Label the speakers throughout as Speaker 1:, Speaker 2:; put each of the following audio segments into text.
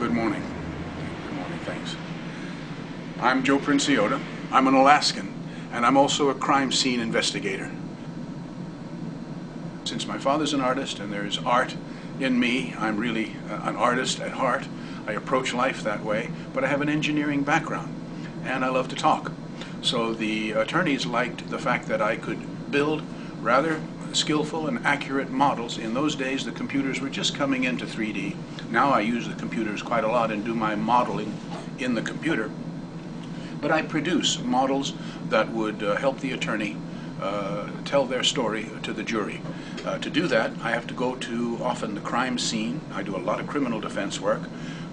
Speaker 1: Good morning. Good morning, thanks. I'm Joe Princiota. I'm an Alaskan, and I'm also a crime scene investigator. Since my father's an artist and there's art in me, I'm really an artist at heart. I approach life that way, but I have an engineering background, and I love to talk. So the attorneys liked the fact that I could build rather skillful and accurate models. In those days, the computers were just coming into 3D. Now I use the computers quite a lot and do my modeling in the computer. But I produce models that would help the attorney tell their story to the jury. To do that, I have to go to often the crime scene. I do a lot of criminal defense work.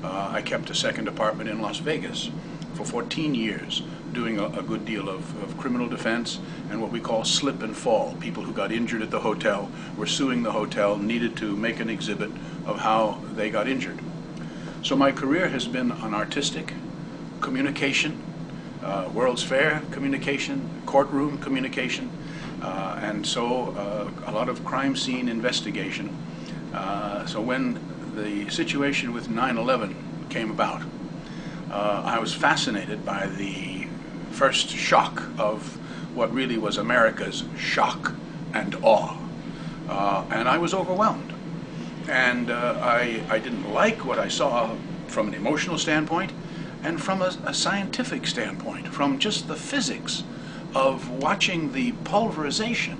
Speaker 1: I kept a second apartment in Las Vegas for 14 years, doing a good deal of criminal defense and what we call slip and fall. People who got injured at the hotel were suing the hotel, needed to make an exhibit of how they got injured. So my career has been on artistic, communication, World's Fair communication, courtroom communication, and so a lot of crime scene investigation. So when the situation with 9/11 came about, I was fascinated by the first shock of what really was America's shock and awe. And I was overwhelmed. And I didn't like what I saw from an emotional standpoint and from a scientific standpoint, from just the physics of watching the pulverization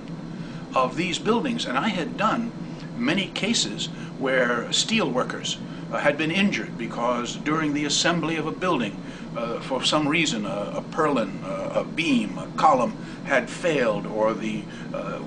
Speaker 1: of these buildings. And I had done many cases where steel workers had been injured because during the assembly of a building, for some reason, a purlin, a beam, a column had failed, or the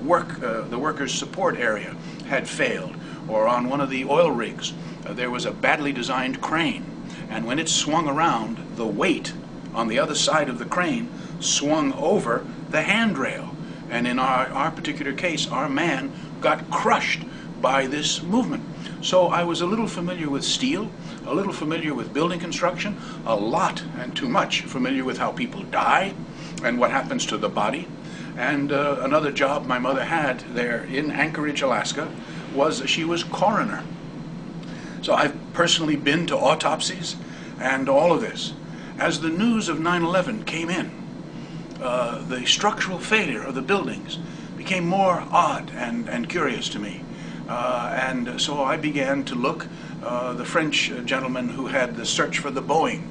Speaker 1: workers' support area had failed, or on one of the oil rigs, there was a badly designed crane, and when it swung around, the weight on the other side of the crane swung over the handrail, and in our particular case, our man got crushed by this movement. So I was a little familiar with steel, a little familiar with building construction, a lot and too much familiar with how people die and what happens to the body. And another job my mother had there in Anchorage, Alaska, was she was coroner. So I've personally been to autopsies and all of this. As the news of 9/11 came in, the structural failure of the buildings became more odd and curious to me. And so I began to look. The French gentleman who had the search for the Boeing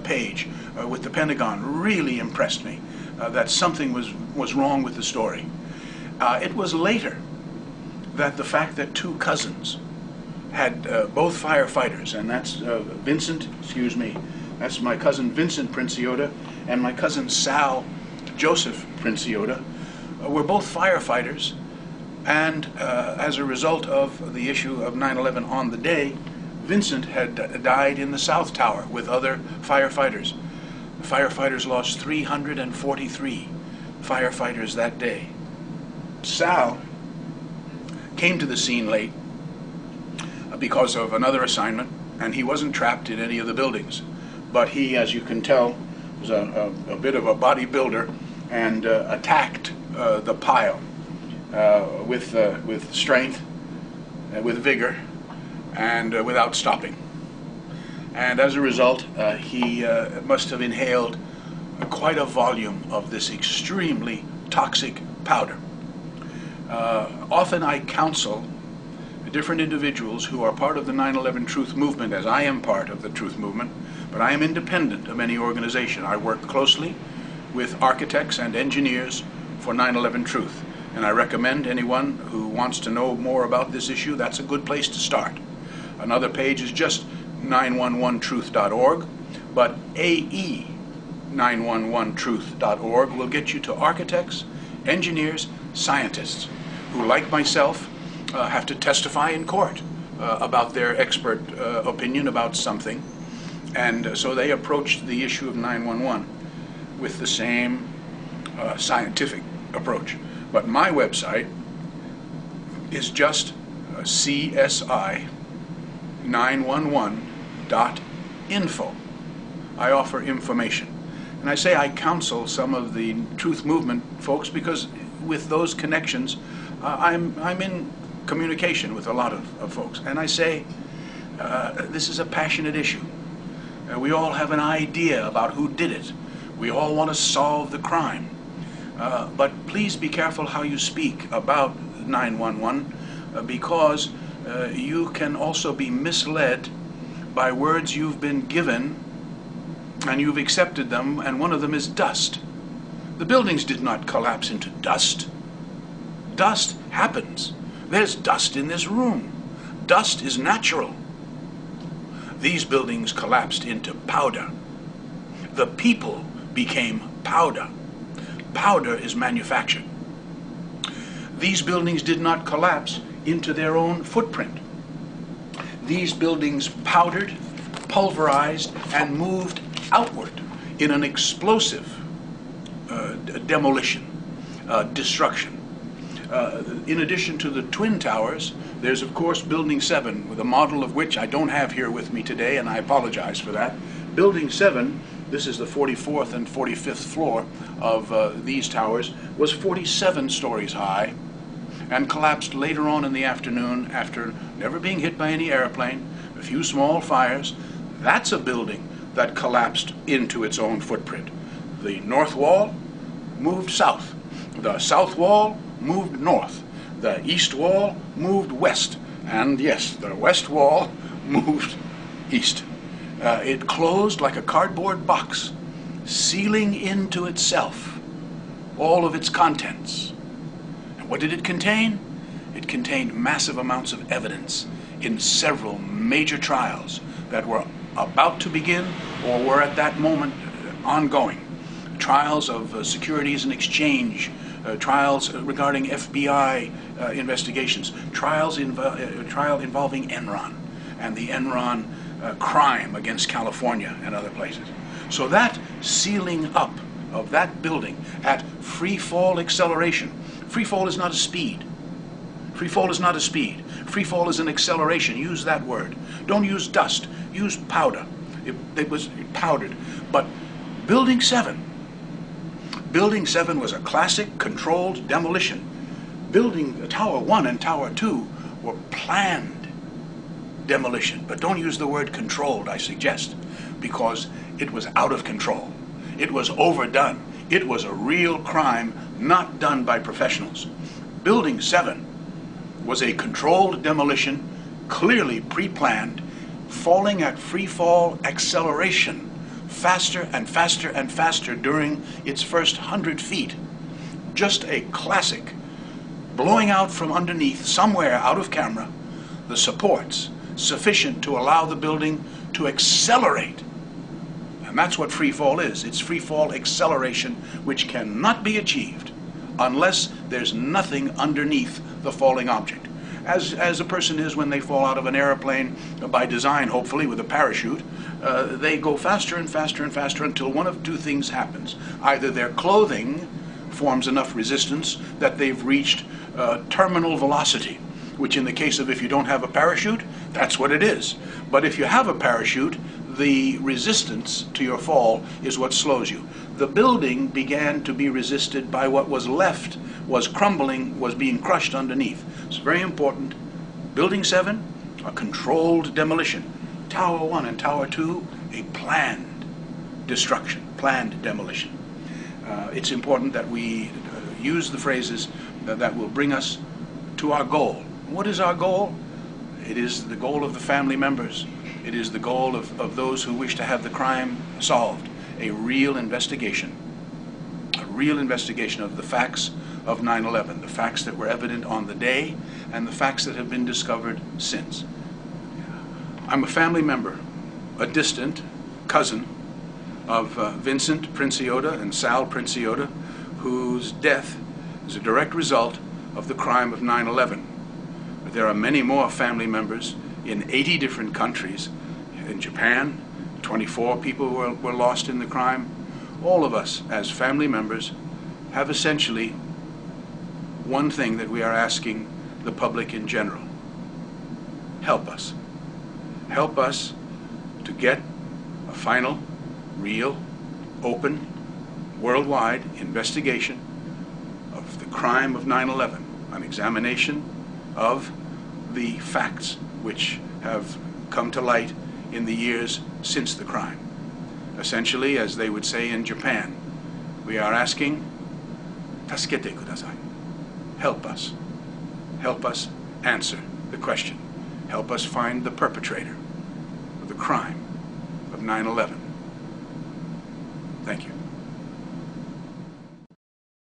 Speaker 1: page with the Pentagon really impressed me that something was wrong with the story. It was later that the fact that two cousins had both firefighters, and that's that's my cousin Vincent Princiota and my cousin Sal Joseph Princiota, were both firefighters. And as a result of the issue of 9/11 on the day, Vincent had died in the South Tower with other firefighters. The firefighters lost 343 firefighters that day. Sal came to the scene late because of another assignment, and he wasn't trapped in any of the buildings. But he, as you can tell, was a bit of a bodybuilder and attacked the pile. With strength, with vigor, and without stopping. And as a result, he must have inhaled quite a volume of this extremely toxic powder. Often I counsel different individuals who are part of the 9/11 Truth Movement, as I am part of the Truth Movement, but I am independent of any organization. I work closely with architects and engineers for 9/11 Truth. And I recommend anyone who wants to know more about this issue, that's a good place to start. Another page is just 911truth.org, but AE911truth.org will get you to architects, engineers, scientists who, like myself, have to testify in court about their expert opinion about something. And so they approach the issue of 911 with the same scientific approach. But my website is just csi911.info. I offer information. And I say I counsel some of the Truth Movement folks because with those connections, I'm in communication with a lot of folks. And I say, this is a passionate issue. We all have an idea about who did it. We all want to solve the crime. But please be careful how you speak about 911 because you can also be misled by words you've been given and you've accepted them, and one of them is dust. The buildings did not collapse into dust. Dust happens. There's dust in this room. Dust is natural. These buildings collapsed into powder. The people became powder. Powder is manufactured. These buildings did not collapse into their own footprint. These buildings powdered, pulverized, and moved outward in an explosive demolition, destruction. In addition to the Twin Towers, there's of course Building 7, with a model of which I don't have here with me today, and I apologize for that. Building 7, this is the 44th and 45th floor of these towers, was 47 stories high and collapsed later on in the afternoon after never being hit by any airplane, a few small fires. That's a building that collapsed into its own footprint. The north wall moved south. The south wall moved north. The east wall moved west. And yes, the west wall moved east. It closed like a cardboard box, sealing into itself all of its contents. And what did it contain? It contained massive amounts of evidence in several major trials that were about to begin or were at that moment ongoing. Trials of Securities and Exchange, trials regarding FBI investigations, trial involving Enron and the Enron crime against California and other places. So that sealing up of that building at free fall acceleration. Free fall is not a speed. Free fall is not a speed. Free fall is an acceleration. Use that word. Don't use dust. Use powder. It was powdered. But Building 7 was a classic controlled demolition. Building Tower 1 and Tower 2 were planned demolition. But don't use the word controlled, I suggest, because it was out of control. It was overdone. It was a real crime not done by professionals. Building 7 was a controlled demolition, clearly pre-planned, falling at free fall acceleration, faster and faster and faster during its first 100 feet. Just a classic, blowing out from underneath, somewhere out of camera, the supports sufficient to allow the building to accelerate. And that's what free fall is. It's free fall acceleration, which cannot be achieved unless there's nothing underneath the falling object. As a person is when they fall out of an airplane, by design hopefully with a parachute, they go faster and faster and faster until one of two things happens. Either their clothing forms enough resistance that they've reached terminal velocity, which in the case of if you don't have a parachute, that's what it is. But if you have a parachute, the resistance to your fall is what slows you. The building began to be resisted by what was left, was crumbling, was being crushed underneath. It's very important. Building 7, a controlled demolition. Tower 1 and Tower 2, a planned destruction, planned demolition. It's important that we use the phrases that will bring us to our goal. What is our goal? It is the goal of the family members. It is the goal of those who wish to have the crime solved. A real investigation of the facts of 9/11, the facts that were evident on the day and the facts that have been discovered since. I'm a family member, a distant cousin of Vincent Princiota and Sal Princiota, whose death is a direct result of the crime of 9/11. There are many more family members in 80 different countries. In Japan, 24 people were lost in the crime. All of us, as family members, have essentially one thing that we are asking the public in general. Help us. Help us to get a final, real, open, worldwide investigation of the crime of 9/11, an examination of the facts which have come to light in the years since the crime. Essentially, as they would say in Japan, we are asking, 助けてください. Help us. Help us answer the question. Help us find the perpetrator of the crime of 9/11. Thank you.